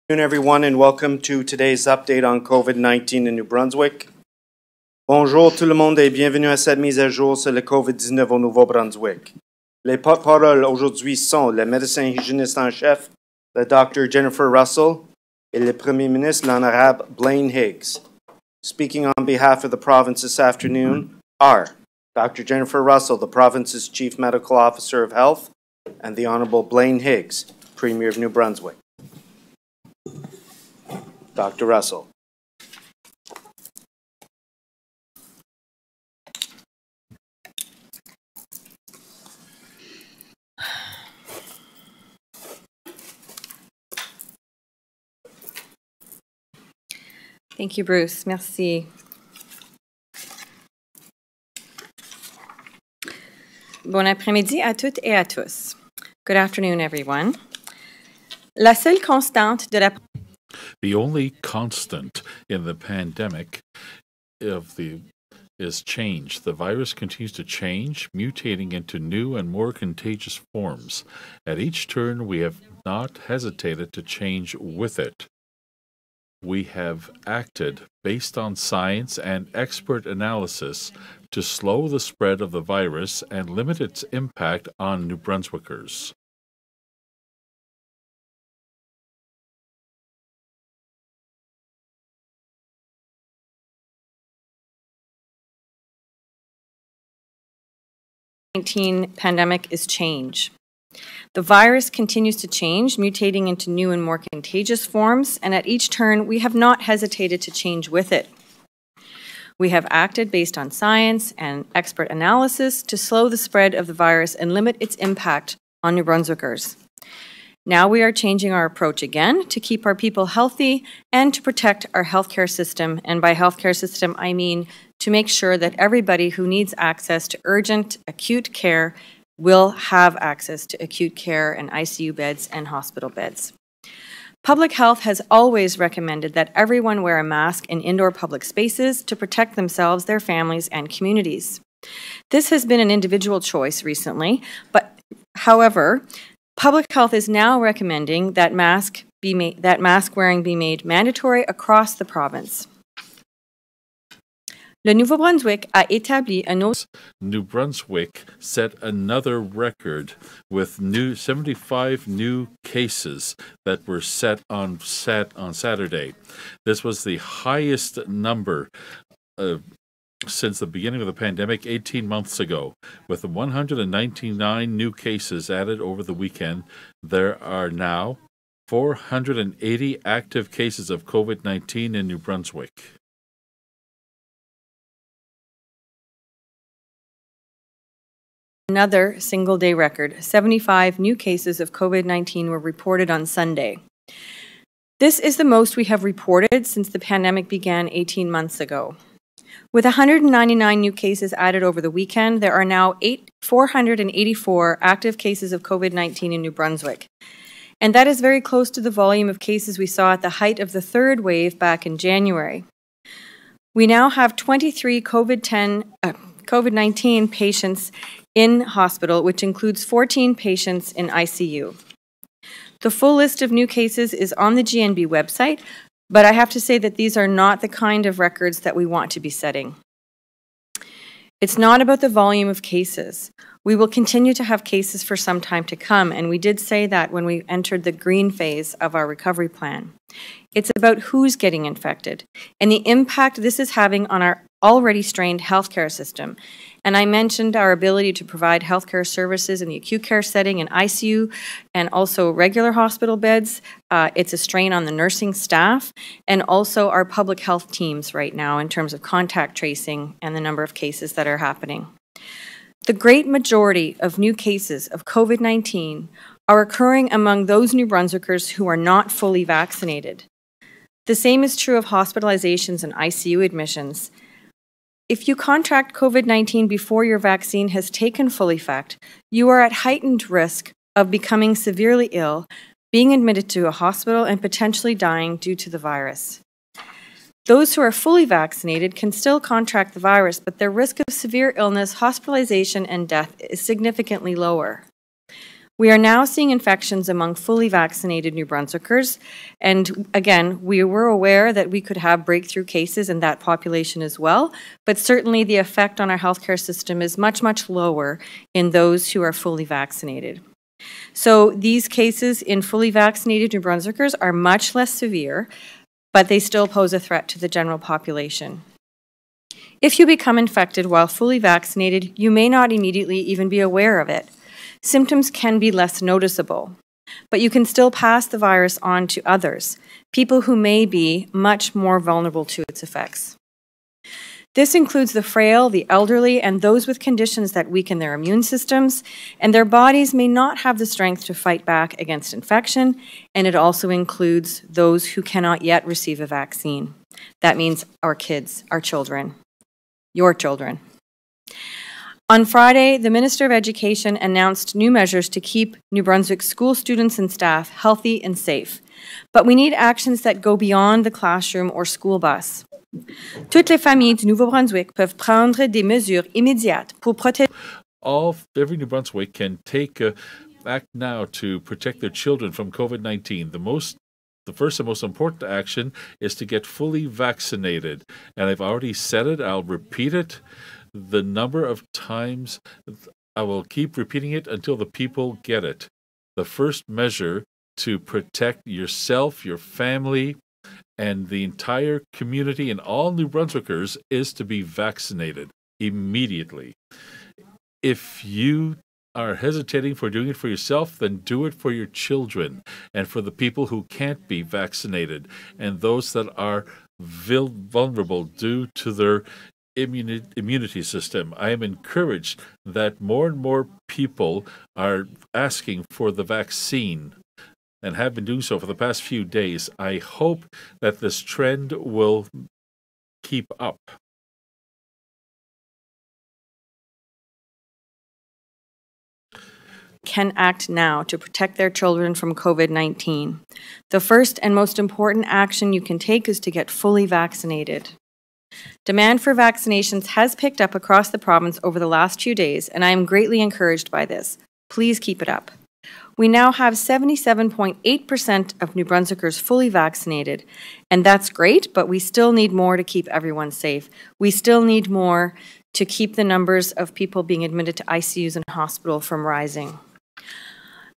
Good afternoon, everyone, and welcome to today's update on COVID-19 in New Brunswick. Bonjour tout le monde et bienvenue à cette mise à jour sur le COVID-19 au Nouveau-Brunswick. Les porte-paroles aujourd'hui sont le médecin hygiéniste en chef, le Dr. Jennifer Russell, et le Premier ministre, l'Honorable Blaine Higgs. Speaking on behalf of the province this afternoon are Dr. Jennifer Russell, the province's Chief Medical Officer of Health, and the Honorable Blaine Higgs, Premier of New Brunswick. Dr. Russell. Thank you, Bruce. Merci. Bon après-midi à toutes et à tous. Good afternoon, everyone. La seule constante de la The only constant in the pandemic is change. The virus continues to change, mutating into new and more contagious forms. At each turn, we have not hesitated to change with it. We have acted based on science and expert analysis to slow the spread of the virus and limit its impact on New Brunswickers. COVID-19 pandemic is change. The virus continues to change, mutating into new and more contagious forms, and at each turn, we have not hesitated to change with it. We have acted based on science and expert analysis to slow the spread of the virus and limit its impact on New Brunswickers. Now we are changing our approach again to keep our people healthy and to protect our healthcare system, and by healthcare system, I mean to make sure that everybody who needs access to urgent, acute care will have access to acute care and ICU beds and hospital beds. Public health has always recommended that everyone wear a mask in indoor public spaces to protect themselves, their families, and communities. This has been an individual choice recently, but however, public health is now recommending that mask wearing be made mandatory across the province. Le Nouveau-Brunswick a établi un autre. New Brunswick set another record with 75 new cases that were set on Saturday. This was the highest number since the beginning of the pandemic 18 months ago. With 199 new cases added over the weekend, there are now 480 active cases of COVID-19 in New Brunswick. Another single-day record, 75 new cases of COVID-19 were reported on Sunday. This is the most we have reported since the pandemic began 18 months ago. With 199 new cases added over the weekend, there are now 484 active cases of COVID-19 in New Brunswick. And that is very close to the volume of cases we saw at the height of the third wave back in January. We now have 23 COVID-19 patients in hospital, which includes 14 patients in ICU. The full list of new cases is on the GNB website, but I have to say that these are not the kind of records that we want to be setting. It's not about the volume of cases. We will continue to have cases for some time to come, and we did say that when we entered the green phase of our recovery plan. It's about who's getting infected and the impact this is having on our already strained healthcare system. And I mentioned our ability to provide healthcare services in the acute care setting and ICU and also regular hospital beds. It's a strain on the nursing staff and also our public health teams right now in terms of contact tracing and the number of cases that are happening. The great majority of new cases of COVID-19 are occurring among those New Brunswickers who are not fully vaccinated. The same is true of hospitalizations and ICU admissions. If you contract COVID-19 before your vaccine has taken full effect, you are at heightened risk of becoming severely ill, being admitted to a hospital, and potentially dying due to the virus. Those who are fully vaccinated can still contract the virus, but their risk of severe illness, hospitalization, and death is significantly lower. We are now seeing infections among fully vaccinated New Brunswickers, and again, we were aware that we could have breakthrough cases in that population as well, but certainly the effect on our healthcare system is much, much lower in those who are fully vaccinated. So these cases in fully vaccinated New Brunswickers are much less severe, but they still pose a threat to the general population. If you become infected while fully vaccinated, you may not immediately even be aware of it. Symptoms can be less noticeable, but you can still pass the virus on to others, people who may be much more vulnerable to its effects. This includes the frail, the elderly, and those with conditions that weaken their immune systems, and their bodies may not have the strength to fight back against infection, and it also includes those who cannot yet receive a vaccine. That means our kids, our children, your children. On Friday, the Minister of Education announced new measures to keep New Brunswick school students and staff healthy and safe. But we need actions that go beyond the classroom or school bus. Toutes les familles du Nouveau-Brunswick peuvent prendre des mesures immédiates pour protéger. Every New Brunswick can take act now to protect their children from COVID-19. The first and most important action is to get fully vaccinated. And I've already said it, I'll repeat it. The number of times I will keep repeating it until the people get it. The first measure to protect yourself, your family, and the entire community and all New Brunswickers is to be vaccinated immediately. If you are hesitating for doing it for yourself, then do it for your children and for the people who can't be vaccinated and those that are vulnerable due to their immunity system. I am encouraged that more and more people are asking for the vaccine and have been doing so for the past few days. I hope that this trend will keep up. Can act now to protect their children from COVID-19. The first and most important action you can take is to get fully vaccinated. Demand for vaccinations has picked up across the province over the last few days, and I am greatly encouraged by this. Please keep it up. We now have 77.8% of New Brunswickers fully vaccinated, and that's great, but we still need more to keep everyone safe. We still need more to keep the numbers of people being admitted to ICUs and hospital from rising.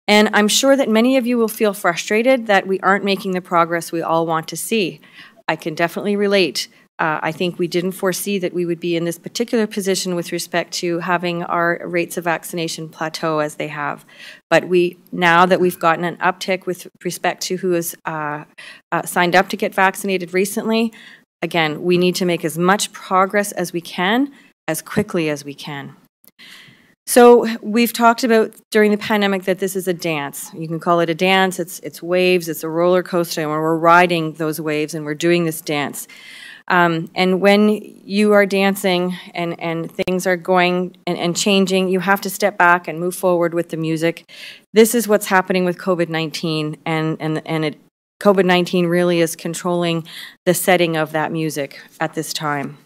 And I'm sure that many of you will feel frustrated that we aren't making the progress we all want to see. I can definitely relate. I think we didn't foresee that we would be in this particular position with respect to having our rates of vaccination plateau as they have. But now that we've gotten an uptick with respect to who has signed up to get vaccinated recently, again, we need to make as much progress as we can, as quickly as we can. So we've talked about during the pandemic that this is a dance. You can call it a dance, it's waves, it's a roller coaster, and we're riding those waves and we're doing this dance. And when you are dancing and things are going and changing, you have to step back and move forward with the music. This is what's happening with COVID-19, and COVID-19 really is controlling the setting of that music at this time.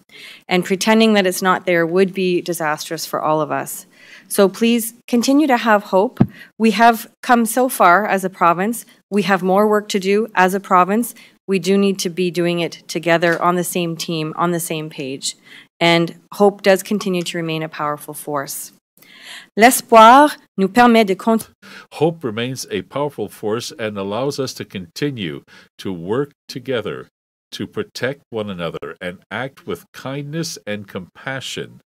And pretending that it's not there would be disastrous for all of us. So please continue to have hope. We have come so far as a province. We have more work to do as a province. We do need to be doing it together on the same team, on the same page. And hope does continue to remain a powerful force. L'espoir nous permet de Hope remains a powerful force and allows us to continue to work together to protect one another and act with kindness and compassion.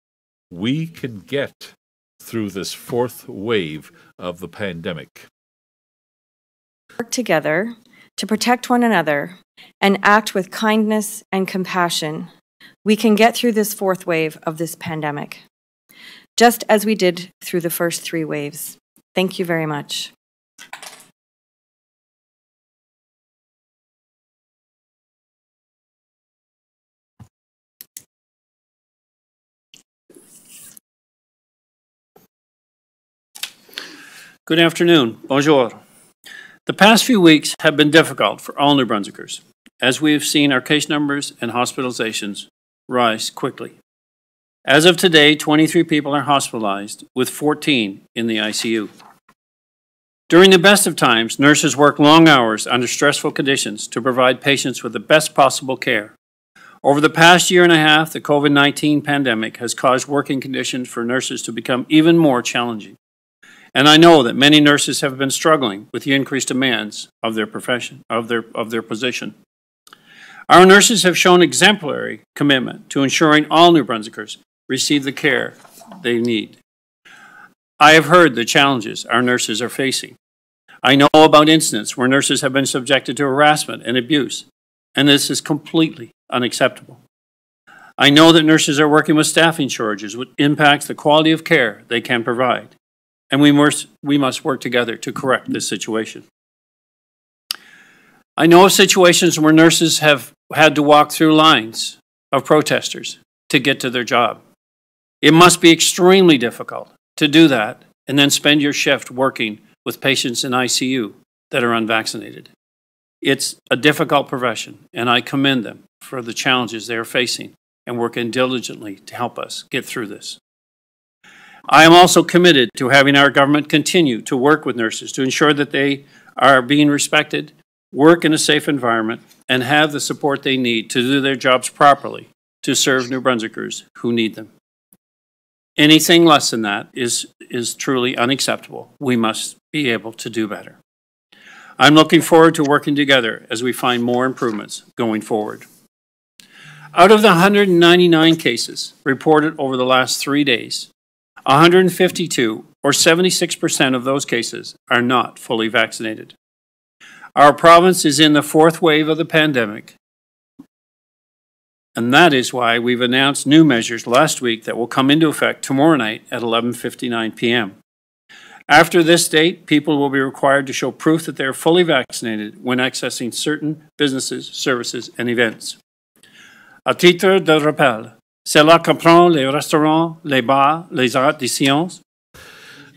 We can get through this fourth wave of the pandemic. Work together to protect one another and act with kindness and compassion. We can get through this fourth wave of this pandemic, just as we did through the first three waves. Thank you very much. Good afternoon. Bonjour. The past few weeks have been difficult for all New Brunswickers, as we have seen our case numbers and hospitalizations rise quickly. As of today, 23 people are hospitalized, with 14 in the ICU. During the best of times, nurses work long hours under stressful conditions to provide patients with the best possible care. Over the past year and a half, the COVID-19 pandemic has caused working conditions for nurses to become even more challenging. And I know that many nurses have been struggling with the increased demands of their profession, of their position. Our nurses have shown exemplary commitment to ensuring all New Brunswickers receive the care they need. I have heard the challenges our nurses are facing. I know about incidents where nurses have been subjected to harassment and abuse, and this is completely unacceptable. I know that nurses are working with staffing shortages, which impacts the quality of care they can provide, and we must work together to correct this situation. I know of situations where nurses have had to walk through lines of protesters to get to their job. It must be extremely difficult to do that and then spend your shift working with patients in ICU that are unvaccinated. It's a difficult profession, and I commend them for the challenges they are facing and working diligently to help us get through this. I am also committed to having our government continue to work with nurses to ensure that they are being respected, work in a safe environment, and have the support they need to do their jobs properly to serve New Brunswickers who need them. Anything less than that is truly unacceptable. We must be able to do better. I'm looking forward to working together as we find more improvements going forward. Out of the 199 cases reported over the last 3 days, 152, or 76% of those cases, are not fully vaccinated. Our province is in the fourth wave of the pandemic, and that is why we've announced new measures last week that will come into effect tomorrow night at 11:59 p.m. After this date, people will be required to show proof that they are fully vaccinated when accessing certain businesses, services, and events. À titre de rappel, cela comprend les restaurants, les bars, les arts de sciences.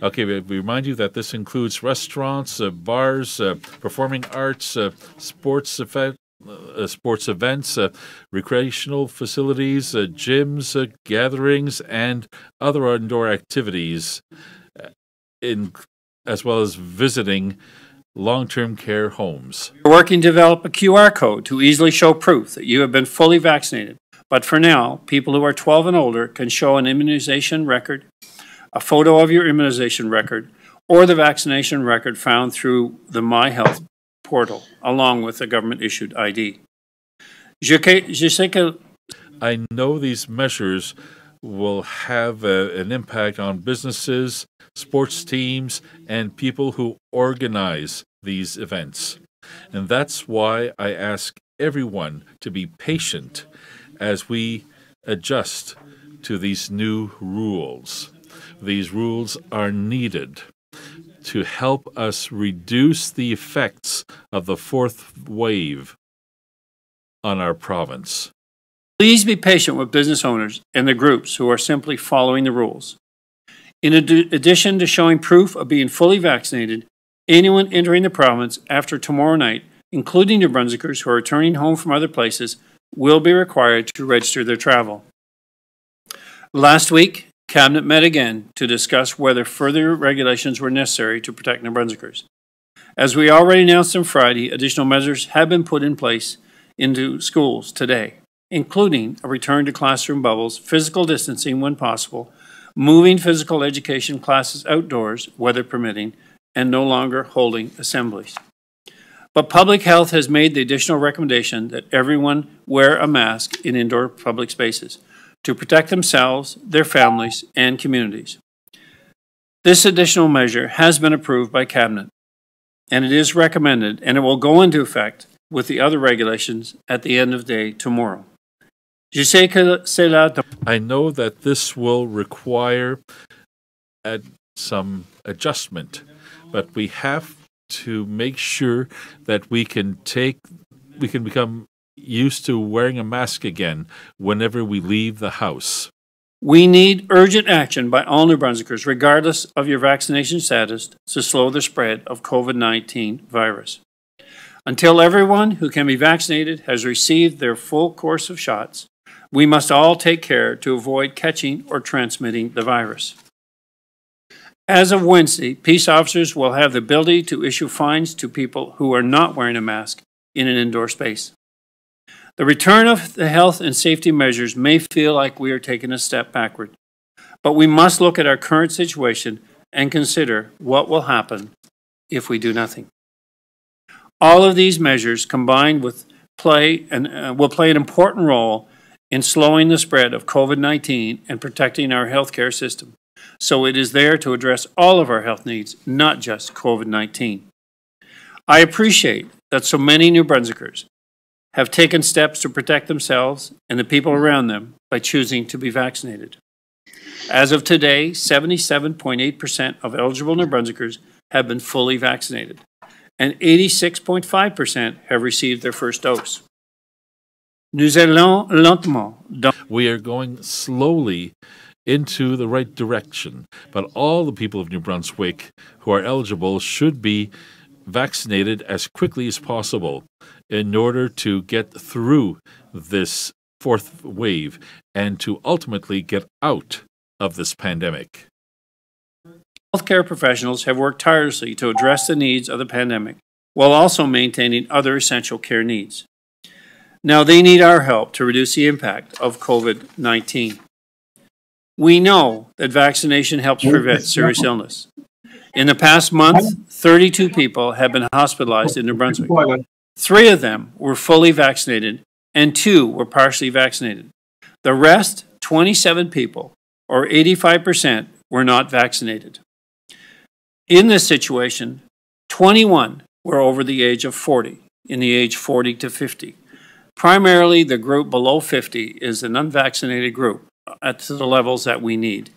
Okay, we remind you that this includes restaurants, bars, performing arts, sports events, recreational facilities, gyms, gatherings, and other indoor activities, as well as visiting long-term care homes. We're working to develop a QR code to easily show proof that you have been fully vaccinated. But for now, people who are 12 and older can show an immunization record, a photo of your immunization record, or the vaccination record found through the My Health portal, along with a government-issued ID. I know these measures will have an impact on businesses, sports teams, and people who organize these events. And that's why I ask everyone to be patient as we adjust to these new rules. These rules are needed to help us reduce the effects of the fourth wave on our province. Please be patient with business owners and the groups who are simply following the rules. In addition to showing proof of being fully vaccinated, anyone entering the province after tomorrow night, including New Brunswickers who are returning home from other places, will be required to register their travel. Last week, Cabinet met again to discuss whether further regulations were necessary to protect New Brunswickers. As we already announced on Friday, additional measures have been put in place into schools today, including a return to classroom bubbles, physical distancing when possible, moving physical education classes outdoors, weather permitting, and no longer holding assemblies. But public health has made the additional recommendation that everyone wear a mask in indoor public spaces to protect themselves, their families, and communities. This additional measure has been approved by Cabinet, and it is recommended, and it will go into effect with the other regulations at the end of the day tomorrow. I know that this will require some adjustment, but we have to make sure that we can become used to wearing a mask again whenever we leave the house. We need urgent action by all New Brunswickers, regardless of your vaccination status, to slow the spread of COVID-19 virus. Until everyone who can be vaccinated has received their full course of shots, we must all take care to avoid catching or transmitting the virus. As of Wednesday, peace officers will have the ability to issue fines to people who are not wearing a mask in an indoor space. The return of the health and safety measures may feel like we are taking a step backward, but we must look at our current situation and consider what will happen if we do nothing. All of these measures combined will play an important role in slowing the spread of COVID-19 and protecting our healthcare system. So it is there to address all of our health needs, not just COVID-19. I appreciate that so many New Brunswickers have taken steps to protect themselves and the people around them by choosing to be vaccinated. As of today, 77.8% of eligible New Brunswickers have been fully vaccinated, and 86.5% have received their first dose. Nous allons lentement. We are going slowly into the right direction, but all the people of New Brunswick who are eligible should be vaccinated as quickly as possible in order to get through this fourth wave and to ultimately get out of this pandemic. Healthcare professionals have worked tirelessly to address the needs of the pandemic while also maintaining other essential care needs. Now they need our help to reduce the impact of COVID-19. We know that vaccination helps prevent serious illness. In the past month, 32 people have been hospitalized in New Brunswick. 3 of them were fully vaccinated and 2 were partially vaccinated. The rest, 27 people, or 85%, were not vaccinated. In this situation, 21 were over the age of 40, in the age 40 to 50. Primarily, the group below 50 is an unvaccinated group at the levels that we need.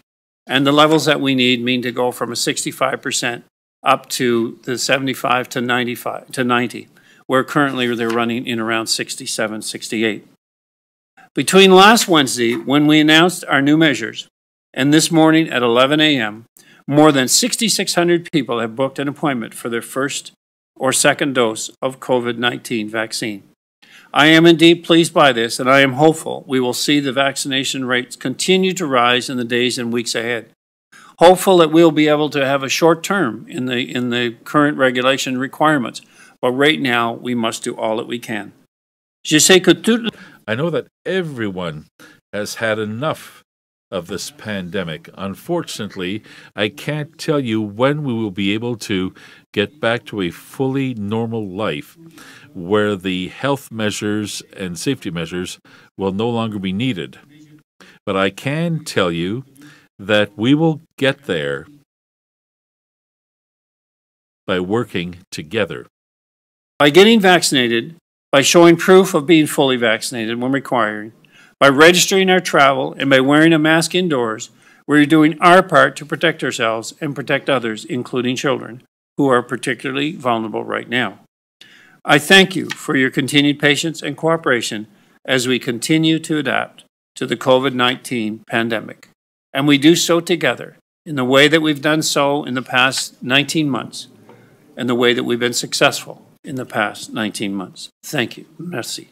And the levels that we need mean to go from a 65% up to the 75 to 95 to 90, where currently they're running in around 67, 68. Between last Wednesday, when we announced our new measures, and this morning at 11 a.m., more than 6,600 people have booked an appointment for their first or second dose of COVID-19 vaccine. I am indeed pleased by this, and I am hopeful we will see the vaccination rates continue to rise in the days and weeks ahead. Hopeful that we'll be able to have a short term in the current regulation requirements, but right now we must do all that we can. I know that everyone has had enough of this pandemic. Unfortunately, I can't tell you when we will be able to get back to a fully normal life where the health measures and safety measures will no longer be needed. But I can tell you that we will get there by working together. By getting vaccinated, by showing proof of being fully vaccinated when required, by registering our travel, and by wearing a mask indoors, we're doing our part to protect ourselves and protect others, including children, who are particularly vulnerable right now. I thank you for your continued patience and cooperation as we continue to adapt to the COVID-19 pandemic. And we do so together in the way that we've done so in the past 19 months and the way that we've been successful in the past 19 months. Thank you. Merci.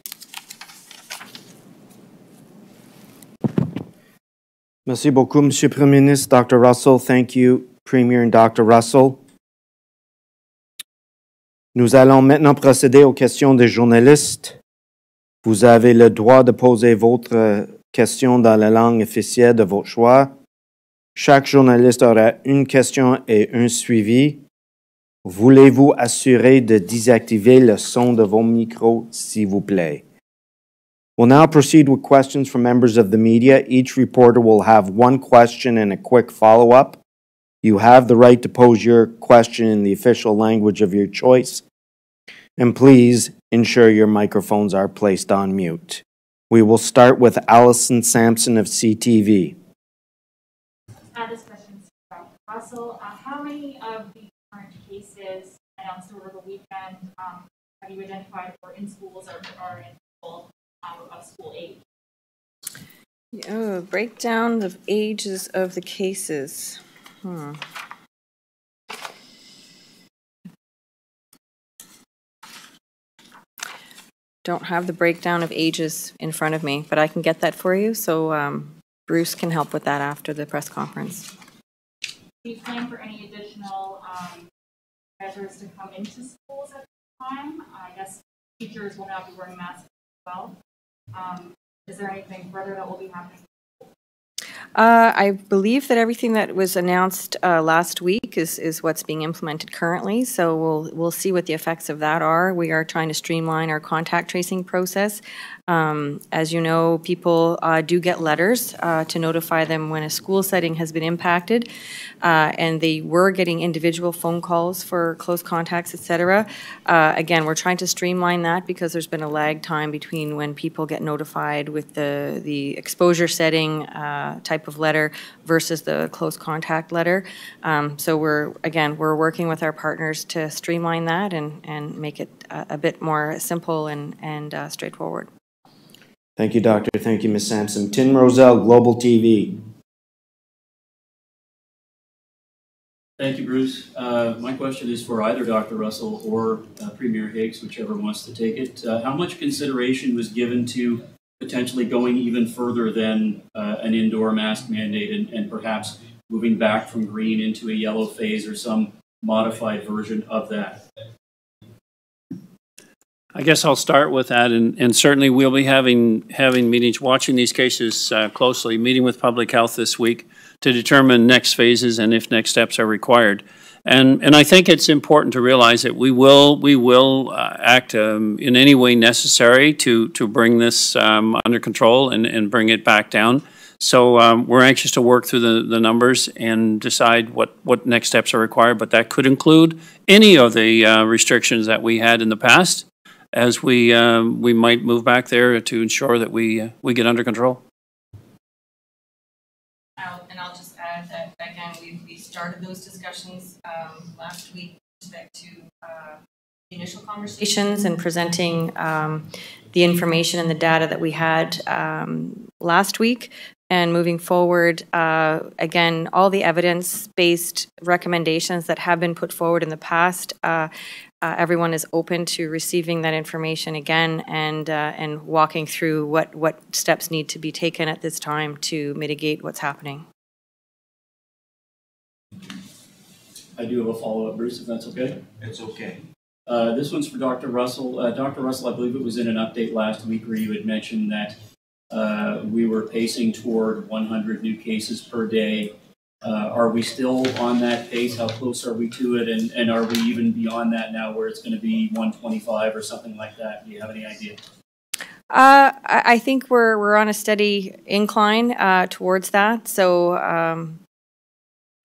Merci beaucoup, Monsieur Premier Ministre. Dr. Russell, thank you, Premier and Dr. Russell. Nous allons maintenant procéder aux questions des journalistes. Vous avez le droit de poser votre question dans la langue officielle de votre choix. Chaque journaliste aura une question et un suivi. Voulez-vous assurer de désactiver le son de vos micros, s'il vous plaît? We'll now proceed with questions from members of the media. Each reporter will have one question and a quick follow-up. You have the right to pose your question in the official language of your choice. And please ensure your microphones are placed on mute. We will start with Allison Sampson of CTV. This question is from Russell. How many of the current cases announced over the weekend have you identified were in schools or are in full of school age? Oh, breakdown of ages of the cases. Don't have the breakdown of ages in front of me, but I can get that for you. So Bruce can help with that after the press conference. do you plan for any additional measures to come into schools at the time? I guess teachers will now be wearing masks as well. Is there anything further that will be happening? I believe that everything that was announced last week is what's being implemented currently, so we'll see what the effects of that are. We are trying to streamline our contact tracing process. As you know, people do get letters to notify them when a school setting has been impacted, and they were getting individual phone calls for close contacts, etc. Again, we're trying to streamline that because there's been a lag time between when people get notified with the exposure setting type of letter versus the close contact letter. So we're working with our partners to streamline that and make it a bit more simple and straightforward. Thank you, Doctor. Thank you, Ms. Sampson. Tim Roselle, Global TV. Thank you, Bruce. My question is for either Dr. Russell or Premier Higgs, whichever wants to take it. How much consideration was given to potentially going even further than an indoor mask mandate and perhaps moving back from green into a yellow phase or some modified version of that? I guess I'll start with that, and certainly we'll be having meetings, watching these cases closely, meeting with public health this week to determine next phases and if next steps are required. And I think it's important to realize that we will act in any way necessary to bring this under control and bring it back down. So we're anxious to work through the numbers and decide what next steps are required, but that could include any of the restrictions that we had in the past, as we might move back there to ensure that we get under control. And I'll just add that, again, we started those discussions last week with respect to the initial conversations and presenting the information and the data that we had last week. And moving forward, again, all the evidence-based recommendations that have been put forward in the past, everyone is open to receiving that information again and walking through what steps need to be taken at this time to mitigate what's happening. I do have a follow-up, Bruce, if that's okay. It's okay. This one's for Dr. Russell. Dr. Russell, I believe it was in an update last week where you had mentioned that we were pacing toward 100 new cases per day. Are we still on that pace? How close are we to it? And are we even beyond that now where it's going to be 125 or something like that? Do you have any idea? I think we're on a steady incline towards that. So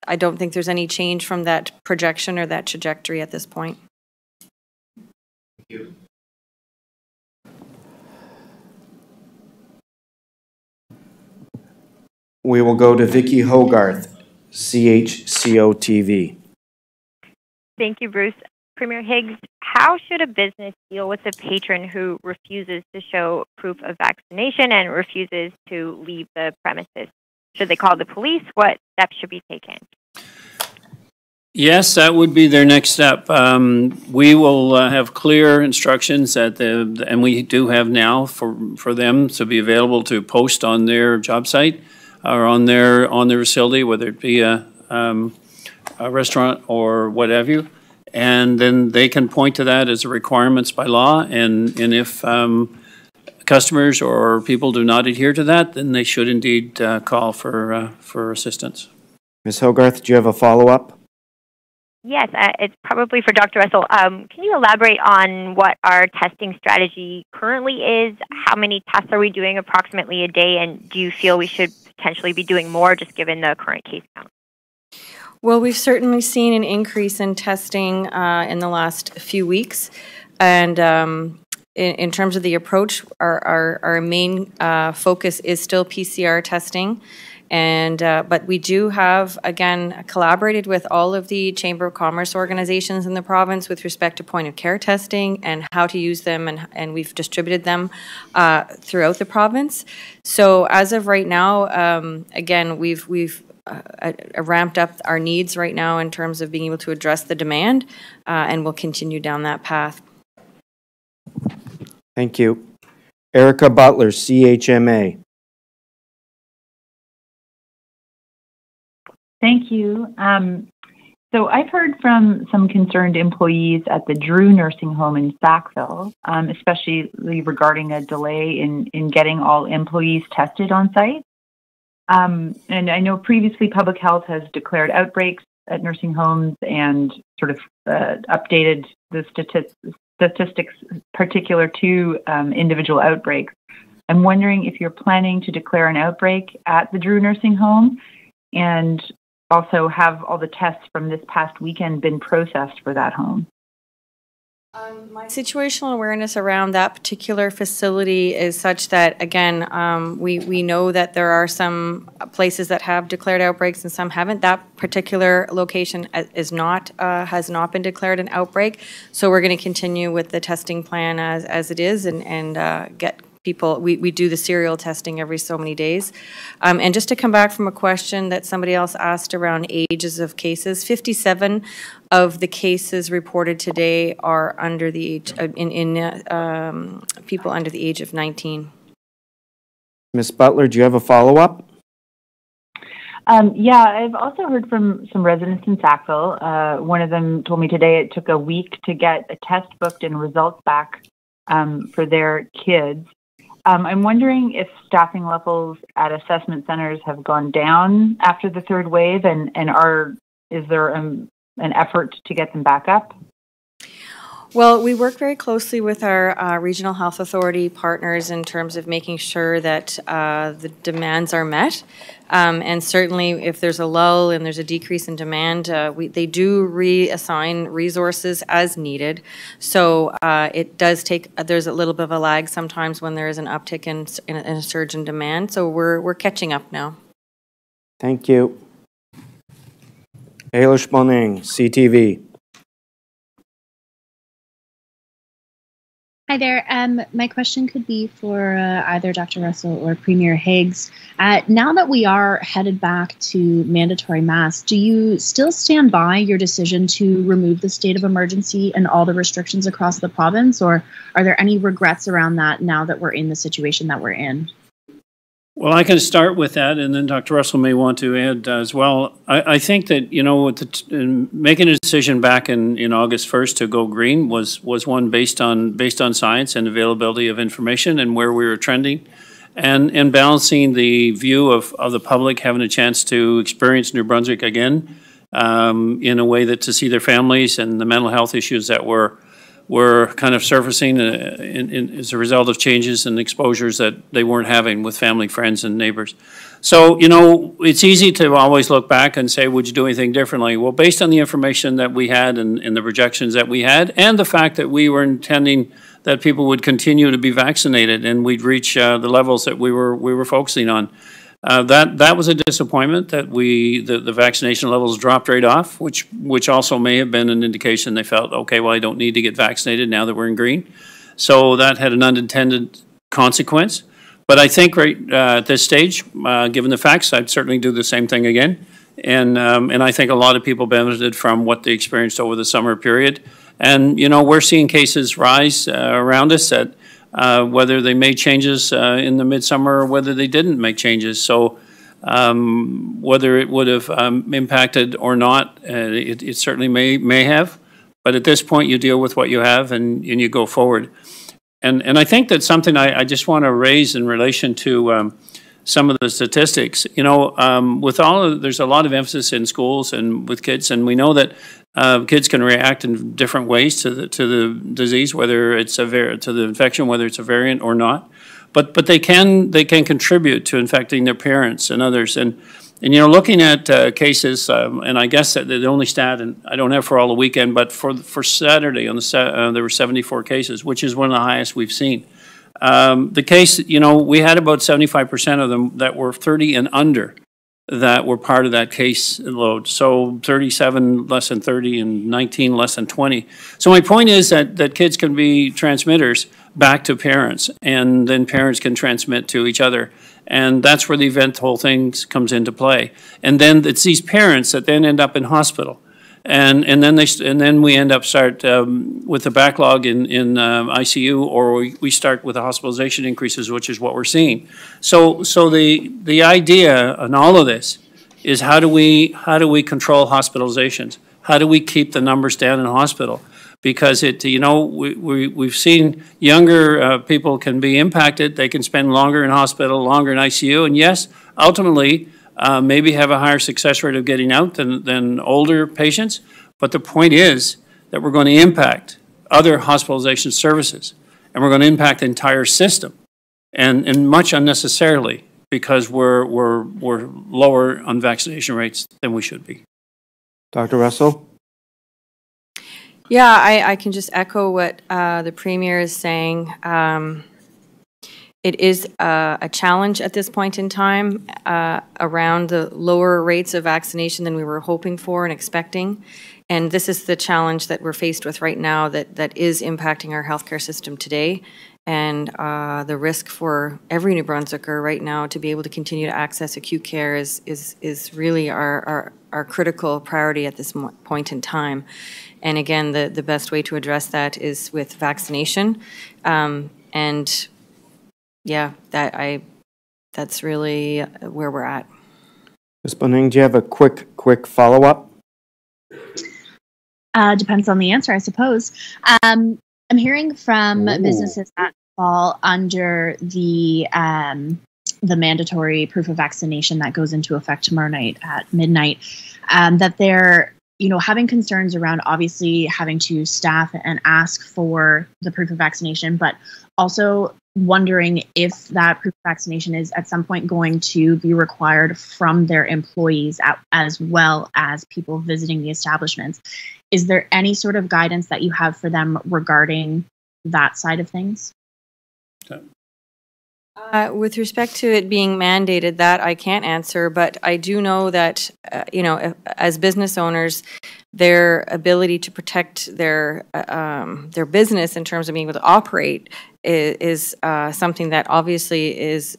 I don't think there's any change from that projection or that trajectory at this point. Thank you. We will go to Vicky Hogarth, CHCO TV. Thank you, Bruce. Premier Higgs, how should a business deal with a patron who refuses to show proof of vaccination and refuses to leave the premises? Should they call the police? What steps should be taken? Yes, that would be their next step. We will have clear instructions and we do have now for them to be available to post on their job site or on their facility, whether it be a restaurant or what have you, and then they can point to that as requirements by law. And if customers or people do not adhere to that, then they should indeed call for assistance. Ms. Hogarth, do you have a follow-up? Yes, it's probably for Dr. Russell. Can you elaborate on what our testing strategy currently is? How many tests are we doing approximately a day? And do you feel we should potentially be doing more just given the current case count? Well, we've certainly seen an increase in testing in the last few weeks. And in terms of the approach, our main focus is still PCR testing. And but we do have, again, collaborated with all of the Chamber of Commerce organizations in the province with respect to point-of-care testing and how to use them, and we've distributed them throughout the province. So as of right now, again, we've ramped up our needs right now in terms of being able to address the demand, and we'll continue down that path. Thank you. Erica Butler, CHMA. Thank you. So I've heard from some concerned employees at the Drew Nursing Home in Sackville, especially regarding a delay in getting all employees tested on site. And I know previously Public Health has declared outbreaks at nursing homes and sort of updated the statistics particular to individual outbreaks. I'm wondering if you're planning to declare an outbreak at the Drew Nursing Home, and also have all the tests from this past weekend been processed for that home? My situational awareness around that particular facility is such that, again, we know that there are some places that have declared outbreaks and some haven't. That particular location has not been declared an outbreak, so we're going to continue with the testing plan as it is and get people. We do the serial testing every so many days. And just to come back from a question that somebody else asked around ages of cases, 57 of the cases reported today are under the age, people under the age of 19. Ms. Butler, do you have a follow-up? Yeah, I've also heard from some residents in Sackville. One of them told me today it took a week to get a test booked and results back for their kids. I'm wondering if staffing levels at assessment centers have gone down after the third wave, and is there an effort to get them back up? Well, we work very closely with our regional health authority partners in terms of making sure that the demands are met. And certainly if there's a lull and there's a decrease in demand, they do reassign resources as needed. So it does take, there's a little bit of a lag sometimes when there is an uptick in a surge in demand. So we're catching up now. Thank you. Ailish Bonning, CTV. Hi there. My question could be for either Dr. Russell or Premier Higgs. Now that we are headed back to mandatory masks, do you still stand by your decision to remove the state of emergency and all the restrictions across the province, or are there any regrets around that now that we're in the situation that we're in? Well, I can start with that, and then Dr. Russell may want to add as well. I think that, you know, with making a decision back in August 1st to go green was one based on science and availability of information and where we were trending, and balancing the view of the public having a chance to experience New Brunswick again in a way that to see their families and the mental health issues that were kind of surfacing as a result of changes and exposures that they weren't having with family, friends, and neighbors. So, you know, it's easy to always look back and say, would you do anything differently? Well, based on the information that we had and the projections that we had, and the fact that we were intending that people would continue to be vaccinated and we'd reach the levels that we were focusing on, that was a disappointment that the vaccination levels dropped right off, which also may have been an indication they felt, okay, well, I don't need to get vaccinated now that we're in green. So that had an unintended consequence. But I think right at this stage, given the facts, I'd certainly do the same thing again. And I think a lot of people benefited from what they experienced over the summer period. And, you know, we're seeing cases rise around us that whether they made changes in the midsummer or whether they didn't make changes. So whether it would have impacted or not, it certainly may have. But at this point, you deal with what you have and you go forward. And I think that's something I just want to raise in relation to some of the statistics. You know, with there's a lot of emphasis in schools and with kids, and we know that kids can react in different ways to the disease, whether it's to the infection, whether it's a variant or not. But they can contribute to infecting their parents and others. And you know, looking at cases, and I guess that the only stat, and I don't have for all the weekend, but for Saturday on there were 74 cases, which is one of the highest we've seen. The case, you know, we had about 75% of them that were 30 and under that were part of that case load. So 37 less than 30 and 19 less than 20. So my point is that kids can be transmitters back to parents, and then parents can transmit to each other. And that's where the whole thing comes into play. And then it's these parents that then end up in hospital. And then we end up with the backlog in ICU, or we start with the hospitalization increases, which is what we're seeing. So the idea in all of this is how do we control hospitalizations? How do we keep the numbers down in hospital? Because we've seen younger people can be impacted. They can spend longer in hospital, longer in ICU, and yes, ultimately maybe have a higher success rate of getting out than older patients. But the point is that we're going to impact other hospitalization services, and we're going to impact the entire system, and much unnecessarily, because we're lower on vaccination rates than we should be. Dr. Russell? Yeah, I can just echo what the Premier is saying. It is a challenge at this point in time around the lower rates of vaccination than we were hoping for and expecting. And this is the challenge that we're faced with right now that is impacting our healthcare system today. And the risk for every New Brunswicker right now to be able to continue to access acute care is really our critical priority at this point in time. And again, the best way to address that is with vaccination. And yeah, that's really where we're at. Ms. Bunning, do you have a quick follow-up? Depends on the answer, I suppose. I'm hearing from businesses that fall under the mandatory proof of vaccination that goes into effect tomorrow night at midnight, that they're having concerns around obviously having to staff and ask for the proof of vaccination, but also wondering if that proof of vaccination is at some point going to be required from their employees as well as people visiting the establishments. Is there any sort of guidance that you have for them regarding that side of things? Okay. With respect to it being mandated, that I can't answer, but I do know that, as business owners, their ability to protect their business in terms of being able to operate is something that obviously is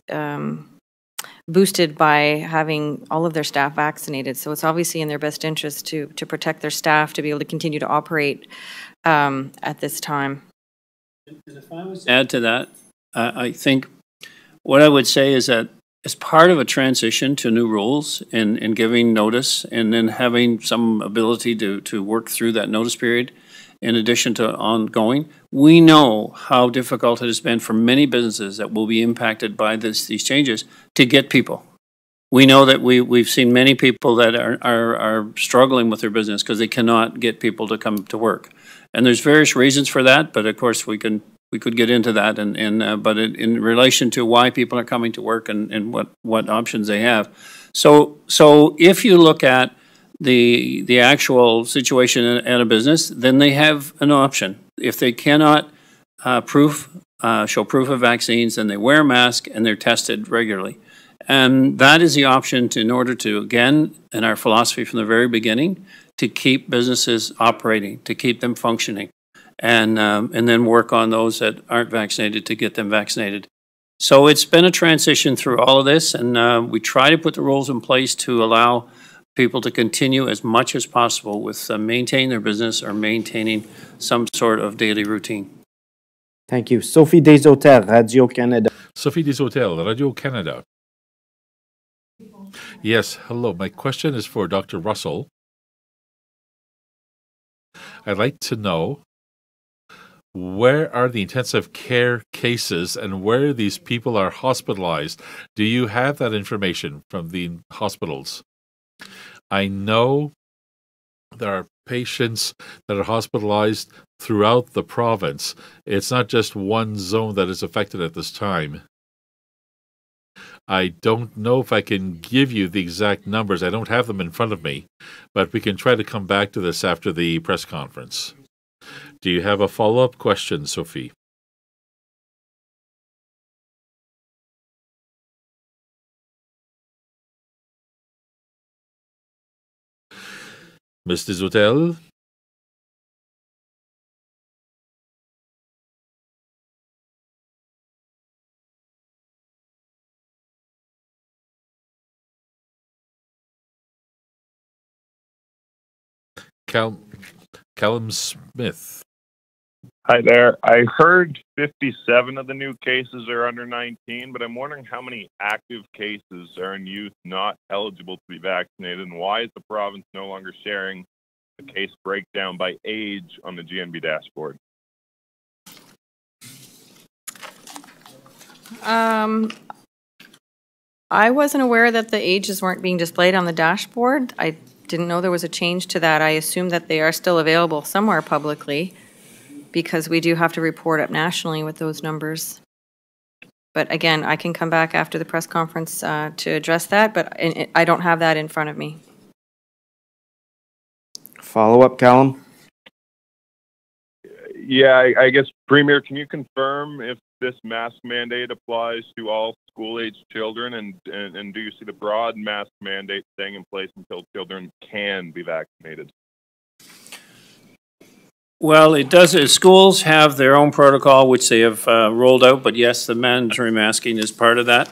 boosted by having all of their staff vaccinated. So it's obviously in their best interest to protect their staff to be able to continue to operate at this time. And if I was to add to that, I think what I would say is that as part of a transition to new rules and giving notice and then having some ability to work through that notice period, in addition to ongoing, we know how difficult it has been for many businesses that will be impacted by these changes to get people. We know that we've seen many people that are struggling with their business because they cannot get people to come to work. And there's various reasons for that, but of course we could get into that, but in relation to why people are coming to work and what options they have. So if you look at the actual situation at a business, then they have an option. If they cannot show proof of vaccines, then they wear a mask and they're tested regularly. And that is the option in order to, again, in our philosophy from the very beginning, to keep businesses operating, to keep them functioning. And then work on those that aren't vaccinated to get them vaccinated. So it's been a transition through all of this, and we try to put the rules in place to allow people to continue as much as possible with maintaining their business or maintaining some sort of daily routine. Thank you. Sophie Desautels, Radio-Canada. Sophie Desautels, Radio-Canada. Yes, hello. My question is for Dr. Russell. I'd like to know, where are the intensive care cases and where these people are hospitalized? Do you have that information from the hospitals? I know there are patients that are hospitalized throughout the province. It's not just one zone that is affected at this time. I don't know if I can give you the exact numbers. I don't have them in front of me, but we can try to come back to this after the press conference. Do you have a follow-up question, Sophie? Ms. Desautels? Callum Smith. Hi there. I heard 57 of the new cases are under 19, but I'm wondering how many active cases are in youth not eligible to be vaccinated, and why is the province no longer sharing the case breakdown by age on the GNB dashboard? I wasn't aware that the ages weren't being displayed on the dashboard. I didn't know there was a change to that. I assume that they are still available somewhere publicly, because we do have to report up nationally with those numbers. But again, I can come back after the press conference to address that, but I don't have that in front of me. Follow-up, Callum? Yeah, I guess, Premier, can you confirm if this mask mandate applies to all school-aged children, and do you see the broad mask mandate staying in place until children can be vaccinated? Well, it does. Schools have their own protocol, which they have rolled out, but yes, the mandatory masking is part of that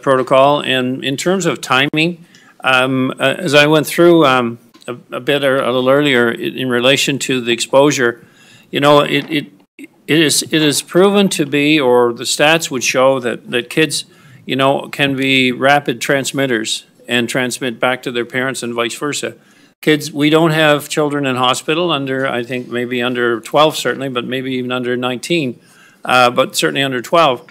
protocol. And in terms of timing, as I went through a little earlier in relation to the exposure, you know, it is proven to be, or the stats would show that kids, you know, can be rapid transmitters and transmit back to their parents and vice versa. Kids, we don't have children in hospital under, I think maybe under 12 certainly, but maybe even under 19, but certainly under 12.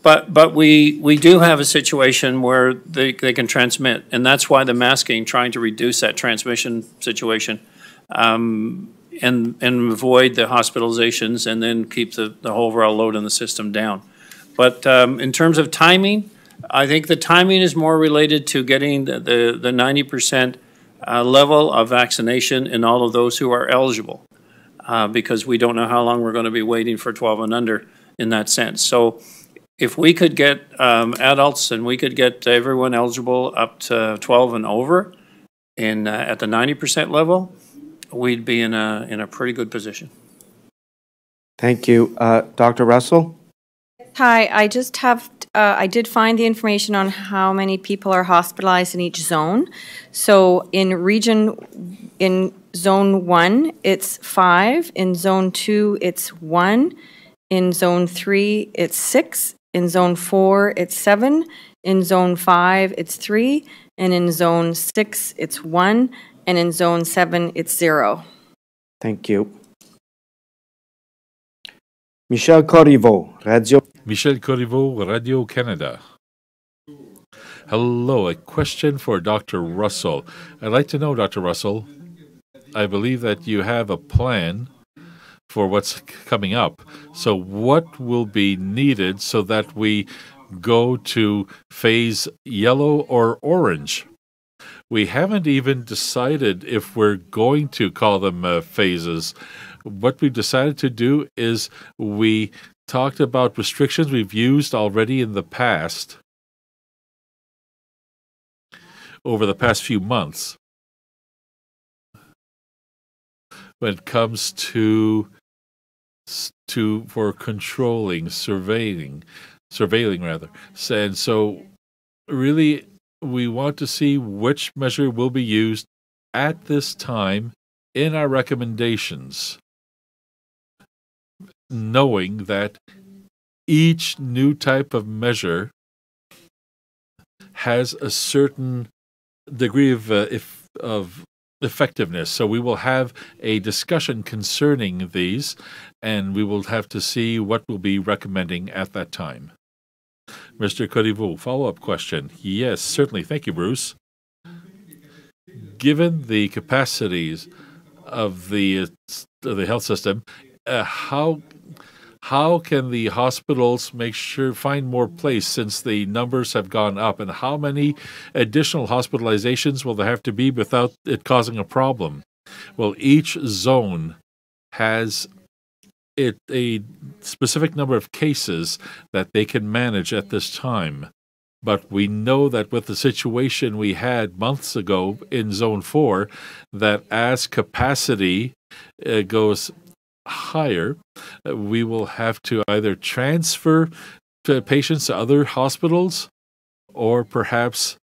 But we do have a situation where they can transmit, and that's why the masking, trying to reduce that transmission situation and avoid the hospitalizations and then keep the overall load on the system down. But in terms of timing, I think the timing is more related to getting the 90% level of vaccination in all of those who are eligible, because we don't know how long we're going to be waiting for 12 and under in that sense. So if we could get adults and we could get everyone eligible up to 12 and over in at the 90% level, we'd be in a pretty good position. Thank you. Dr. Russell? Hi, I just have, I did find the information on how many people are hospitalized in each zone. So in zone 1, it's 5. In zone 2, it's 1. In zone 3, it's 6. In zone 4, it's 7. In zone 5, it's 3. And in zone 6, it's 1. And in zone 7, it's 0. Thank you. Michel Corriveau, Radio. Michel Corriveau, Radio Canada. Hello, a question for Dr. Russell. I'd like to know, Dr. Russell, I believe that you have a plan for what's coming up. So what will be needed so that we go to phase yellow or orange? We haven't even decided if we're going to call them phases. What we've decided to do is we talked about restrictions we've used already in the past, over the past few months, when it comes to for controlling, surveilling rather. And so really we want to see which measure will be used at this time in our recommendations, knowing that each new type of measure has a certain degree of effectiveness. So we will have a discussion concerning these, and we will have to see what we'll be recommending at that time. Mr. Corriveau, follow-up question. Yes, certainly. Thank you, Bruce. Given the capacities of the health system, how can the hospitals find more place since the numbers have gone up, and how many additional hospitalizations will there have to be without it causing a problem? Well, each zone has a specific number of cases that they can manage at this time. But we know that with the situation we had months ago in Zone 4, that as capacity goes higher, we will have to either transfer patients to other hospitals or perhaps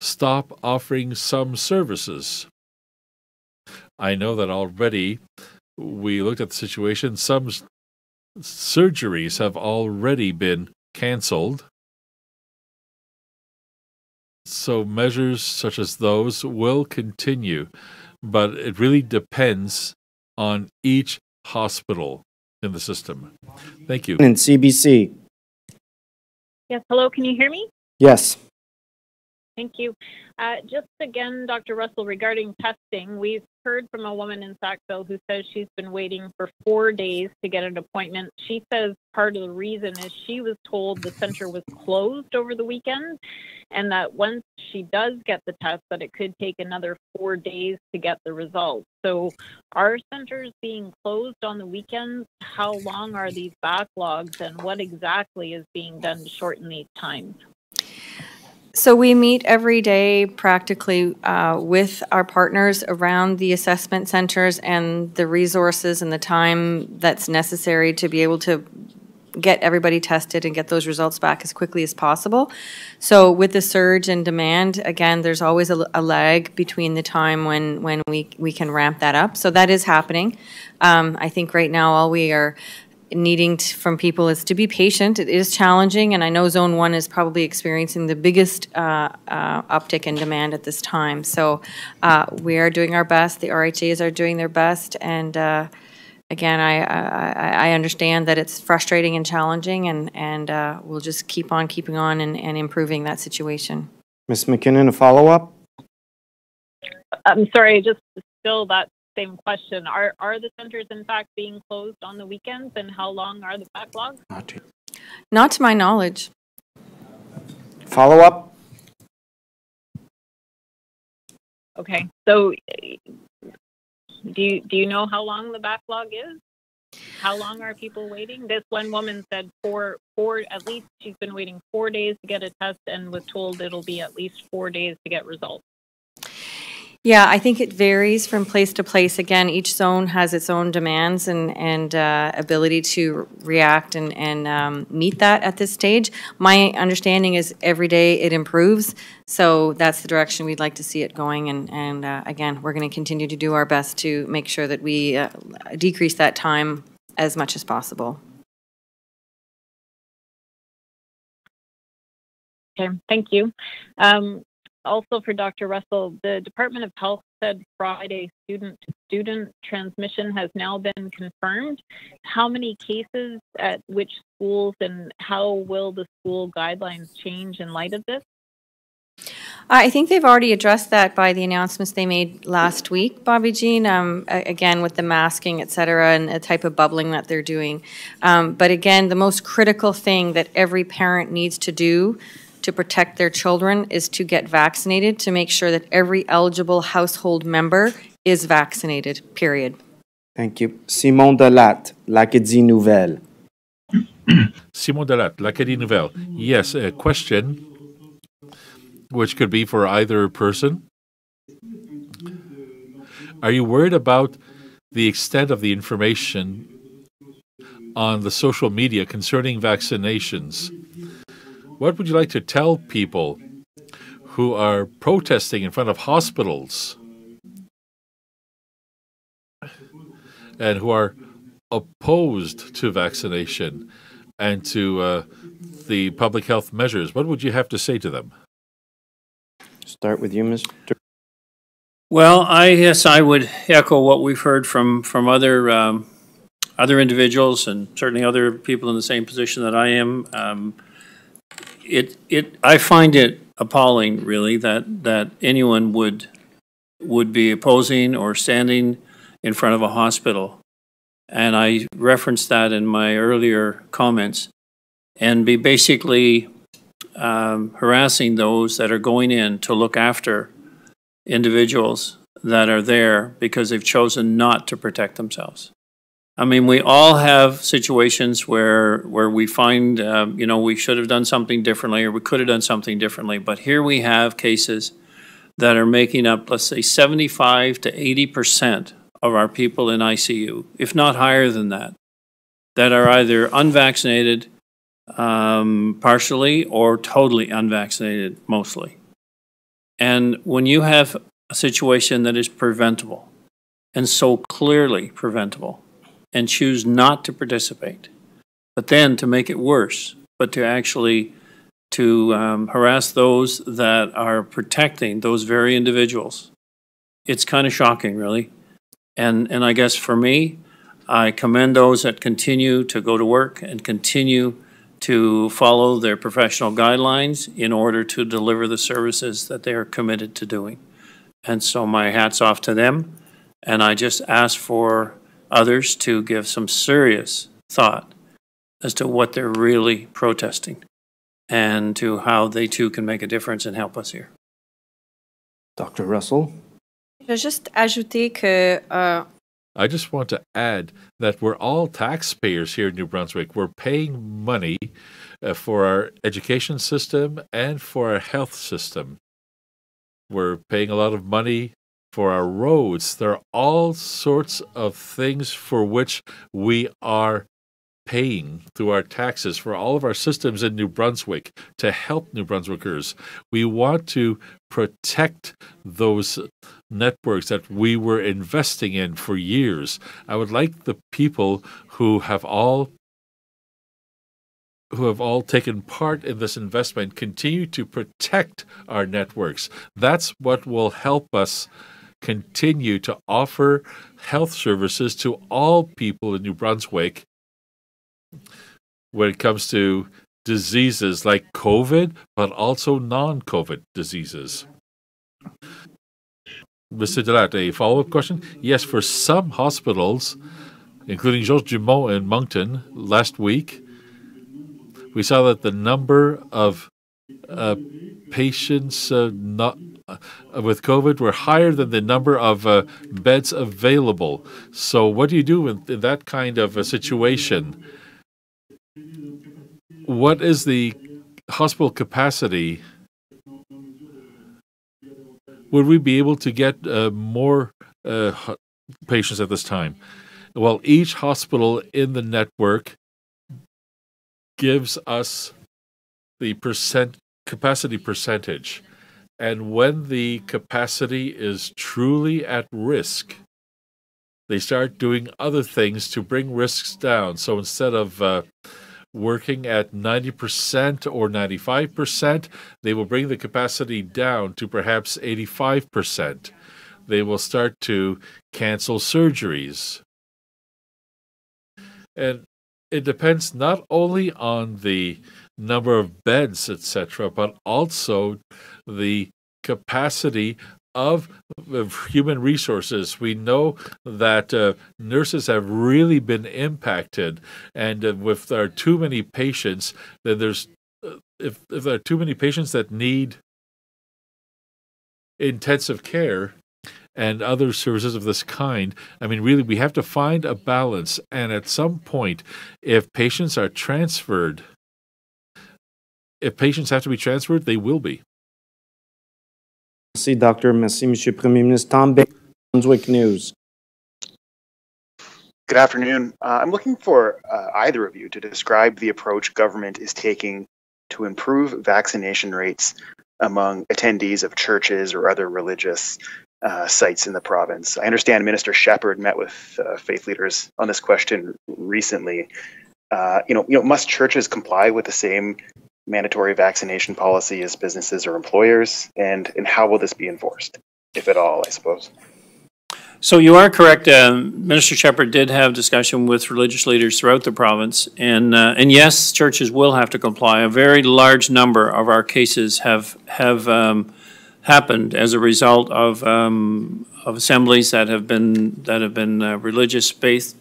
stop offering some services. I know that already we looked at the situation. Some surgeries have already been canceled. So measures such as those will continue, but it really depends on each hospital in the system. Thank you. In CBC. Yes, hello, can you hear me? Yes. Thank you. Just again, Dr. Russell, regarding testing, we've heard from a woman in Sackville who says she's been waiting for 4 days to get an appointment. She says part of the reason is she was told the center was closed over the weekend, and that once she does get the test, that it could take another 4 days to get the results. So are centers being closed on the weekends? How long are these backlogs, and what exactly is being done to shorten these times? So we meet every day practically with our partners around the assessment centers and the resources and the time that's necessary to be able to get everybody tested and get those results back as quickly as possible. So with the surge in demand, again, there's always a lag between the time when we can ramp that up. So that is happening. I think right now all we are needing from people is to be patient. It is challenging, and I know Zone 1 is probably experiencing the biggest uptick in demand at this time. So we are doing our best. The RHAs are doing their best, and again, I understand that it's frustrating and challenging, and we'll just keep on keeping on and improving that situation. Ms. McKinnon, a follow-up? I'm sorry, just still that same question. Are the centers in fact being closed on the weekends, and how long are the backlogs? Not to my knowledge. Follow-up? Okay, so do you know how long the backlog is? How long are people waiting? This one woman said four at least she's been waiting 4 days to get a test and was told it'll be at least 4 days to get results. Yeah, I think it varies from place to place. Again, each zone has its own demands and ability to react and meet that at this stage. My understanding is every day it improves, so that's the direction we'd like to see it going. And again, we're going to continue to do our best to make sure that we decrease that time as much as possible. Okay, thank you. Also for Dr. Russell, the Department of Health said Friday student-to-student transmission has now been confirmed. How many cases at which schools, and how will the school guidelines change in light of this? I think they've already addressed that by the announcements they made last week, Bobby Jean, again with the masking, et cetera, and the type of bubbling that they're doing. But again, the most critical thing that every parent needs to do to protect their children is to get vaccinated, to make sure that every eligible household member is vaccinated, period. Thank you. Simon Delatte, l'Acadie Nouvelle. Simon Delatte, l'Acadie Nouvelle. Yes, a question which could be for either person. Are you worried about the extent of the information on the social media concerning vaccinations? What would you like to tell people who are protesting in front of hospitals and who are opposed to vaccination and to the public health measures? What would you have to say to them? Start with you, Mr. Well, I would echo what we've heard from other individuals and certainly other people in the same position that I am. I find it appalling, really, that anyone would be opposing or standing in front of a hospital, and I referenced that in my earlier comments, and be basically harassing those that are going in to look after individuals that are there because they've chosen not to protect themselves. I mean, we all have situations where we find, we should have done something differently or we could have done something differently. But here we have cases that are making up, let's say, 75 to 80% of our people in ICU, if not higher than that are either unvaccinated partially or totally unvaccinated mostly. And when you have a situation that is preventable, and so clearly preventable and choose not to participate, but then to make it worse, but to actually harass those that are protecting those very individuals. It's kind of shocking, really. And I guess for me, I commend those that continue to go to work and continue to follow their professional guidelines in order to deliver the services that they are committed to doing. And so my hat's off to them. And I just ask for others to give some serious thought as to what they're really protesting and to how they too can make a difference and help us here. Dr. Russell? Je vais juste ajouter que I just want to add that we're all taxpayers here in New Brunswick. We're paying money for our education system and for our health system. We're paying a lot of money for our roads. There are all sorts of things for which we are paying through our taxes for all of our systems in New Brunswick to help New Brunswickers. We want to protect those networks that we were investing in for years. I would like the people who have all taken part in this investment continue to protect our networks. That's what will help us continue to offer health services to all people in New Brunswick when it comes to diseases like COVID, but also non-COVID diseases. Mr. Delat, a follow-up question? Yes, for some hospitals, including Georges Dumont in Moncton last week, we saw that the number of patients with COVID were higher than the number of beds available. So what do you do in that kind of a situation? What is the hospital capacity? Would we be able to get more patients at this time? Well, each hospital in the network gives us the capacity percentage. And when the capacity is truly at risk, they start doing other things to bring risks down. So instead of working at 90% or 95%, they will bring the capacity down to perhaps 85%. They will start to cancel surgeries. And it depends not only on the number of beds, etc., but also the capacity of human resources. We know that nurses have really been impacted, and if there are too many patients, then if there are too many patients that need intensive care and other services of this kind, I mean, really, we have to find a balance. And at some point, if patients have to be transferred, they will be. Merci, Doctor. Merci, Monsieur Premier Ministre. Tom Baker, Brunswick News. Good afternoon. I'm looking for either of you to describe the approach government is taking to improve vaccination rates among attendees of churches or other religious sites in the province. I understand Minister Shepherd met with faith leaders on this question recently. Must churches comply with the same mandatory vaccination policy as businesses or employers, and how will this be enforced, if at all, I suppose? So you are correct. Minister Shepherd did have discussion with religious leaders throughout the province, and yes, churches will have to comply. A very large number of our cases have happened as a result of assemblies that have been religious based,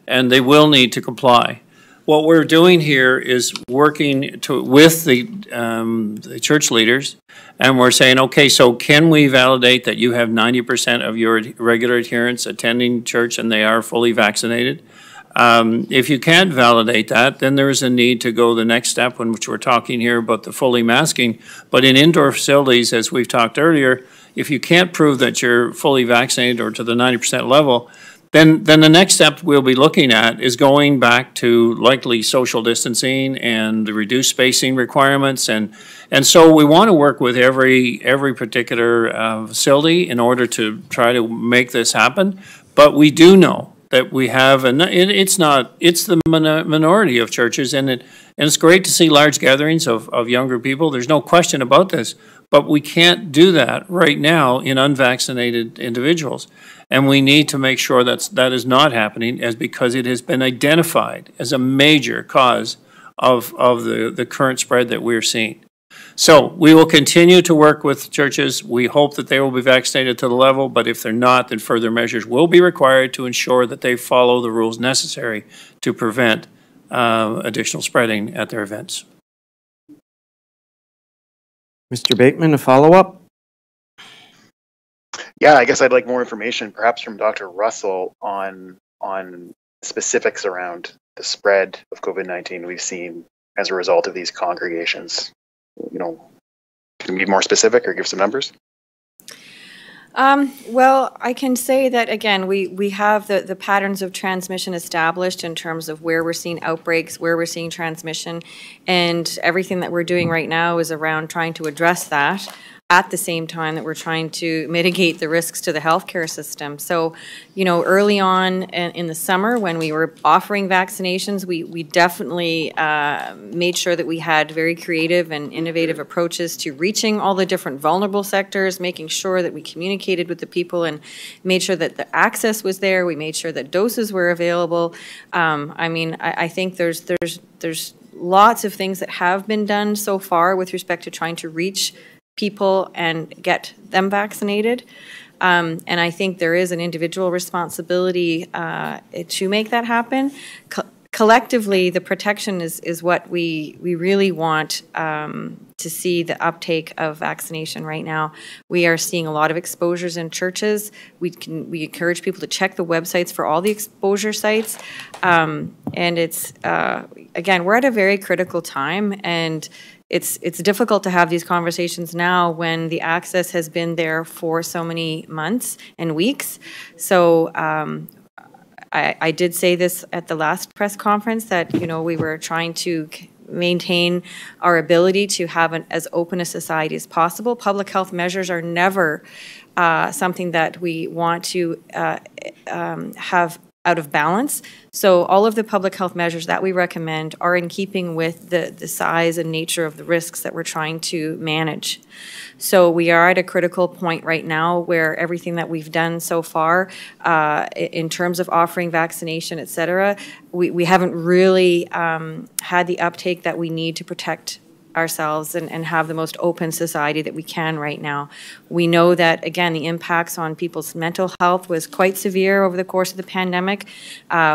and they will need to comply. What we're doing here is working with the church leaders, and we're saying, okay, so can we validate that you have 90% of your regular adherents attending church and they are fully vaccinated? If you can't validate that, then there is a need to go the next step, which we're talking here about the fully masking. But in indoor facilities, as we've talked earlier, if you can't prove that you're fully vaccinated or to the 90% level, then the next step we'll be looking at is going back to likely social distancing and the reduced spacing requirements. And so we want to work with every particular facility in order to try to make this happen. But we do know that we have, and it's the minority of churches, and it's great to see large gatherings of younger people. There's no question about this. But we can't do that right now in unvaccinated individuals. And we need to make sure that is not happening, because it has been identified as a major cause of the current spread that we're seeing. So we will continue to work with churches. We hope that they will be vaccinated to the level, but if they're not, then further measures will be required to ensure that they follow the rules necessary to prevent additional spreading at their events. Mr. Bateman, a follow-up? Yeah, I guess I'd like more information, perhaps from Dr. Russell, on specifics around the spread of COVID-19 we've seen as a result of these congregations. You know, can you be more specific or give some numbers? Well, I can say that, again, we have the patterns of transmission established in terms of where we're seeing outbreaks, where we're seeing transmission, and everything that we're doing right now is around trying to address that at the same time that we're trying to mitigate the risks to the healthcare system. So, you know, early on in the summer when we were offering vaccinations, we definitely made sure that we had very creative and innovative approaches to reaching all the different vulnerable sectors, making sure that we communicated with the people and made sure that the access was there. We made sure that doses were available. I mean, I think there's lots of things that have been done so far with respect to trying to reach people and get them vaccinated. And I think there is an individual responsibility to make that happen. Collectively, the protection is what we really want to see the uptake of vaccination right now. We are seeing a lot of exposures in churches. We encourage people to check the websites for all the exposure sites. And it's, again, we're at a very critical time, and it's difficult to have these conversations now when the access has been there for so many months and weeks. So I did say this at the last press conference that, you know, we were trying to maintain our ability to have as open a society as possible. Public health measures are never something that we want to have out of balance. So all of the public health measures that we recommend are in keeping with the size and nature of the risks that we're trying to manage. So we are at a critical point right now where everything that we've done so far in terms of offering vaccination, et cetera, we haven't really had the uptake that we need to protect ourselves and have the most open society that we can right now. We know that, again, the impacts on people's mental health was quite severe over the course of the pandemic.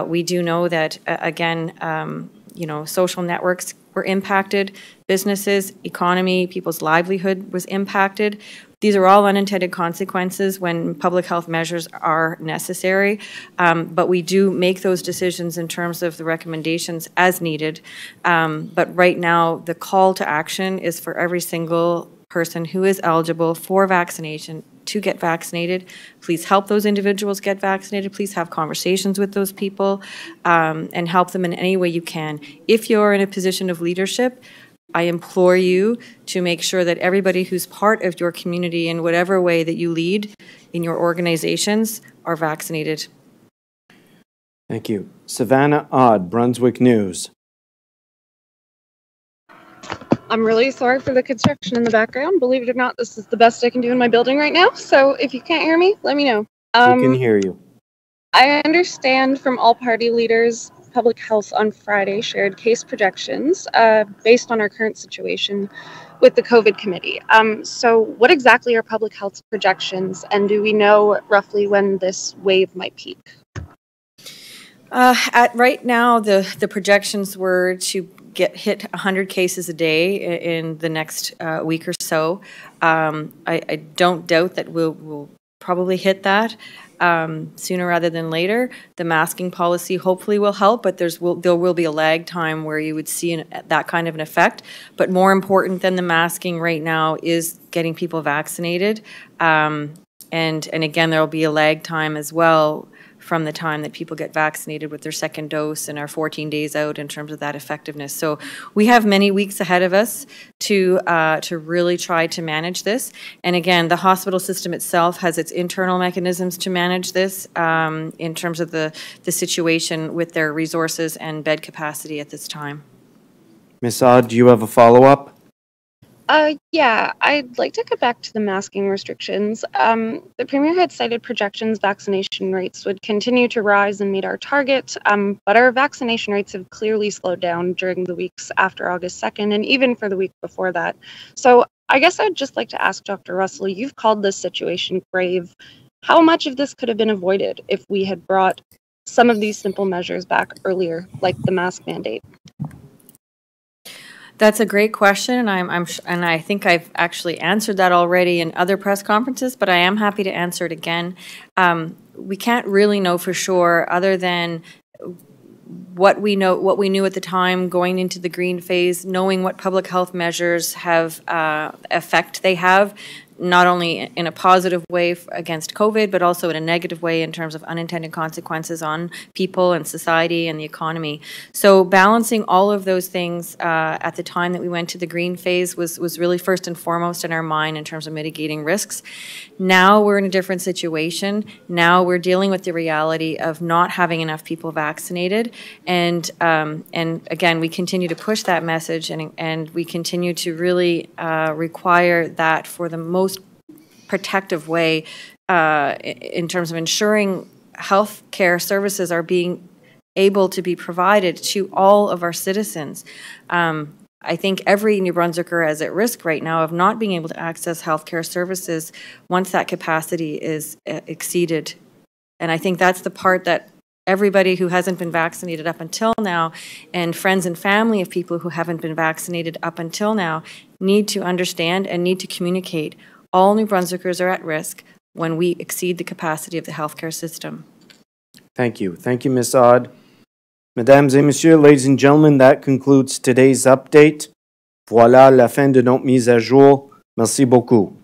We do know that, again, you know, social networks were impacted, businesses, economy, people's livelihood was impacted. These are all unintended consequences when public health measures are necessary, but we do make those decisions in terms of the recommendations as needed. But right now, the call to action is for every single person who is eligible for vaccination to get vaccinated. Please help those individuals get vaccinated. Please have conversations with those people and help them in any way you can. If you're in a position of leadership, I implore you to make sure that everybody who's part of your community in whatever way that you lead in your organizations are vaccinated. Thank you. Savannah Odd, Brunswick News. I'm really sorry for the construction in the background. Believe it or not, this is the best I can do in my building right now. So if you can't hear me, let me know. We can hear you. I understand from all party leaders, Public Health on Friday shared case projections based on our current situation with the COVID committee. So what exactly are Public Health's projections, and do we know roughly when this wave might peak? Right now, the projections were to hit 100 cases a day in the next week or so. I don't doubt that we'll probably hit that sooner rather than later. The masking policy hopefully will help, but there will be a lag time where you would see that kind of an effect. But more important than the masking right now is getting people vaccinated. And again, there will be a lag time as well from the time that people get vaccinated with their second dose and are 14 days out in terms of that effectiveness. So we have many weeks ahead of us to really try to manage this. And again, the hospital system itself has its internal mechanisms to manage this in terms of the situation with their resources and bed capacity at this time. Ms. Odd, do you have a follow-up? Yeah, I'd like to get back to the masking restrictions. The Premier had cited projections vaccination rates would continue to rise and meet our target, but our vaccination rates have clearly slowed down during the weeks after August 2nd and even for the week before that. So I guess I'd just like to ask Dr. Russell, you've called this situation grave. How much of this could have been avoided if we had brought some of these simple measures back earlier, like the mask mandate? That's a great question, and I think I've actually answered that already in other press conferences, but I am happy to answer it again. We can't really know for sure, other than what we knew at the time going into the green phase, knowing what public health measures have effect they have, not only in a positive way against COVID, but also in a negative way in terms of unintended consequences on people and society and the economy. So balancing all of those things at the time that we went to the green phase was really first and foremost in our mind in terms of mitigating risks. Now we're in a different situation. Now we're dealing with the reality of not having enough people vaccinated, and again, we continue to push that message, and we continue to really require that for the most protective way in terms of ensuring health care services are being able to be provided to all of our citizens. I think every New Brunswicker is at risk right now of not being able to access healthcare services once that capacity is exceeded. And I think that's the part that everybody who hasn't been vaccinated up until now, and friends and family of people who haven't been vaccinated up until now, need to understand and need to communicate. All New Brunswickers are at risk when we exceed the capacity of the healthcare system. Thank you. Thank you, Ms. Odd. Mesdames et messieurs, ladies and gentlemen, that concludes today's update. Voilà la fin de notre mise à jour. Merci beaucoup.